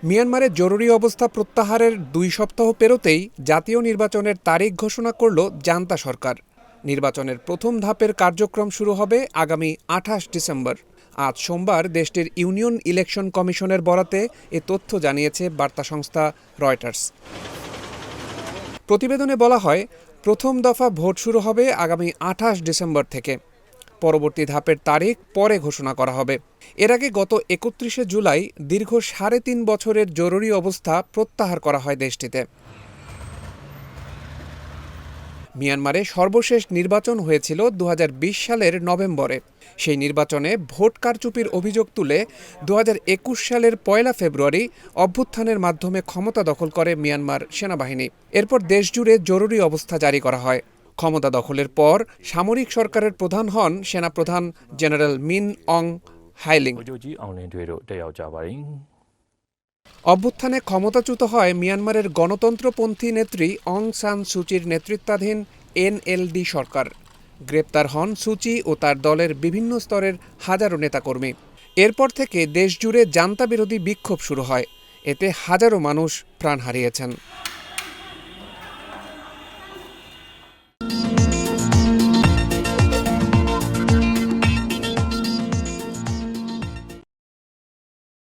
মিয়ানমারে জরুরি অবস্থা প্রত্যাহারের ২ সপ্তাহ পেরোতেই জাতীয় নির্বাচনের তারিখ ঘোষণা করল জান্তা সরকার। নির্বাচনের প্রথম ধাপের কার্যক্রম শুরু হবে আগামী ২৮ ডিসেম্বর। আজ সোমবার দেশটির ইউনিয়ন ইলেকশন কমিশনের বরাতে এ তথ্য জানিয়েছে বার্তা সংস্থা রয়টার্স। প্রতিবেদনে বলা হয়, প্রথম দফা ভোট শুরু হবে আগামী ২৮ ডিসেম্বর থেকে। পরবর্তী ধাপের তারিখ পরে ঘোষণা করা হবে। এর আগে গত ৩১ জুলাই দীর্ঘ ৩.৫ বছরের জরুরি অবস্থা প্রত্যাহার করা হয় দেশটিতে। মিয়ানমারে সর্বশেষ নির্বাচন হয়েছিল ২০২০ সালের নভেম্বরে। সেই নির্বাচনে ভোট কারচুপির অভিযোগ তুলে ২০২১ সালের ১ ফেব্রুয়ারি অভ্যুত্থানের মাধ্যমে ক্ষমতা দখল করে মিয়ানমার সেনাবাহিনী। এরপর দেশজুড়ে জরুরি অবস্থা জারি করা হয়। ক্ষমতা দখলের পর সামরিক সরকারের প্রধান হন সেনাপ্রধান জেনারেল মিন অং হাইলিং। অভ্যুত্থানে ক্ষমতাচ্যুত হয় মিয়ানমারের গণতন্ত্রপন্থী নেত্রী অং সান সুচির নেতৃত্বাধীন এনএলডি সরকার। গ্রেপ্তার হন সুচি ও তার দলের বিভিন্ন স্তরের হাজারো নেতাকর্মী। এরপর থেকে দেশজুড়ে জান্তা বিরোধী বিক্ষোভ শুরু হয়। এতে হাজারো মানুষ প্রাণ হারিয়েছেন।